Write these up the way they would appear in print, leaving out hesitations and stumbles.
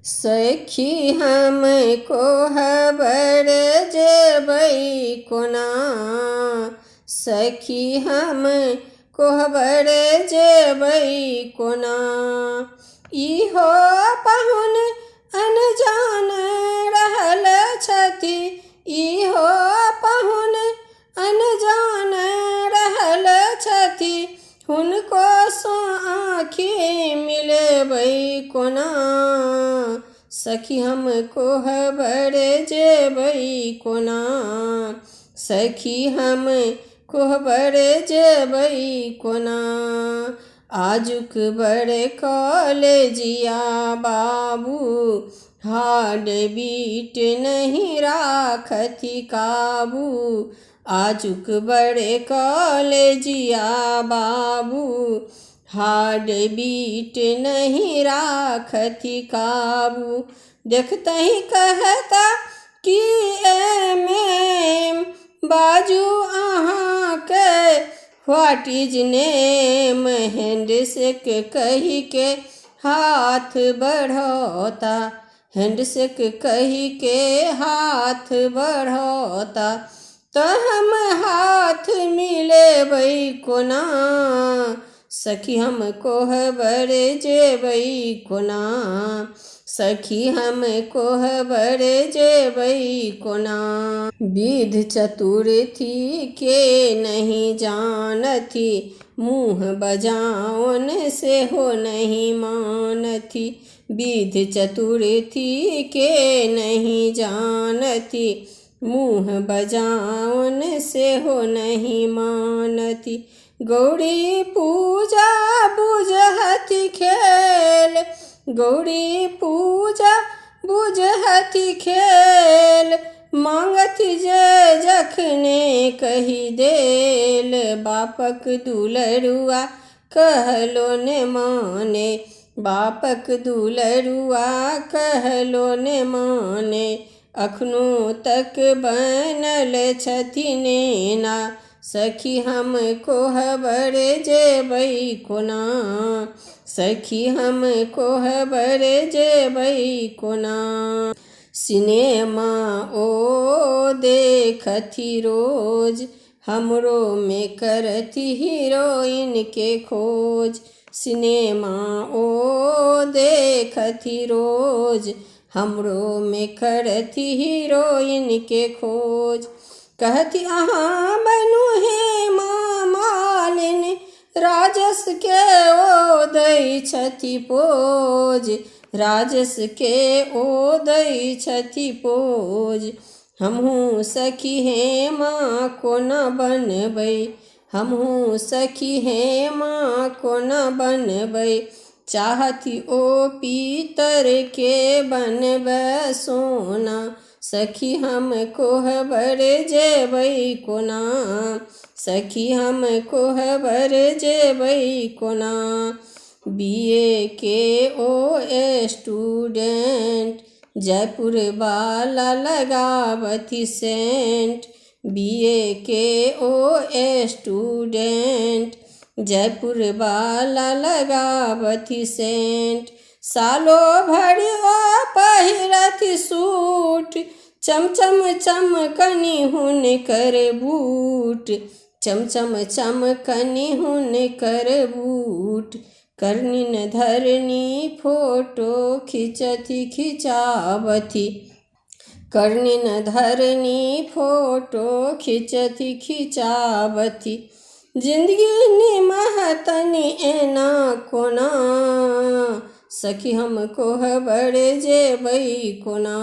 सखी हमको खबर जेबै कोना। सखी हमको खबर जेबै कोना। इहो पाहुन अनजान रहल छथि। इहो पाहुन अनजान रहल छथि। हुनको सो आँखि मिलेबै कोना। सखी हमको खबर जेबै कोना। सखी हमको खबर जेबै कोना। आजुक बड़ कॉलेजिया बाबू हार्ट बीट नहीं राखथि काबू। आजुक बड़ कॉलेजिया बाबू हार्ट बीट नहीं राखथि काबू। देखते ही कहता कि एम बाजू अहाँके व्हाट इज नेम। हैंडशेक कही के हाथ बढ़ौता। हैंडशेक कही के हाथ बढ़ौता। तो हम हाथ मिलेबै कोना। सखी हमको खबर जेबै कोना। सखी हमको खबर जेबै कोना। विधि चतुर्थी के नहीं जानथि। मुँह बजाओन से हो नहीं मानथि। विधि चतुर्थी के नहीं जानथि। मुँह बजाओन से हो नहीं मानथि। गौरी पूजा बुझहति खेल। गौरी पूजा बुझहति खेल। मांगथि जे जखने कही देल। बापक दुलरुआ कहलो ने माने। बापक दुलरुआ कहलो ने माने। अखनो तक बनल छथि नेना। सखी हमको खबर जेबै कोना। सखी हमको खबर जेबै कोना। सिनेमा ओ देखथि रोज। हमरो में करथि हीरोइन के खोज। सिनेमा ओ देखथि रोज। हमरो में करथि हीरोइन के खोज। कहती अहाँ बनू हेमा मालिनी। राजस के ओ दै छथि पोज। राजस के ओ दै छथि पोज। हमहूँ सखी हेमा कोना बनबै। हमहूँ सखी हेमा कोना बनबै। चाहती ओ पीतर के बनबै सोना। सखी हमको खबर जेबै कोना। सखी हमको खबर जेबै कोना। बीए के ओ स्टूडेंट। जयपुर वाला लगावथि सेंट। बीए के ओ स्टूडेंट। जयपुर वाला लगावथि सेंट। सालो भरि ओ पहिरथि सूट। चमचम चमकनी हुनकर बूट। चमचम चमकनी हुनकर बूट। करनिन धरनी फोटो खिंचथि खिंचावथि। करनिन धरनी फोटो खिंचथि खिंचावथि। जिंदगी निमहतनि एना कोना। सखी हमको खबर जेबै कोना।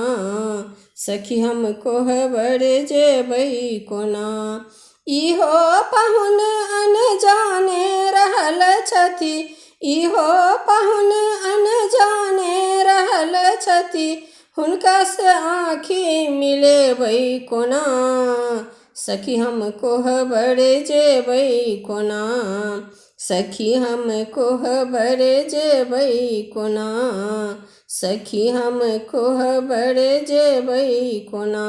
सखी हमको खबर जेबै कोना। इहो पाहुन अनजाने रहल छथि। इहो पाहुन अनजाने रहल छथि। हुनका से आँखि मिलेबै कोना। सखी हमको खबर जेबै कोना। सखी हमको खबर जेबै कोना। सखी हमको खबर जेबै कोना।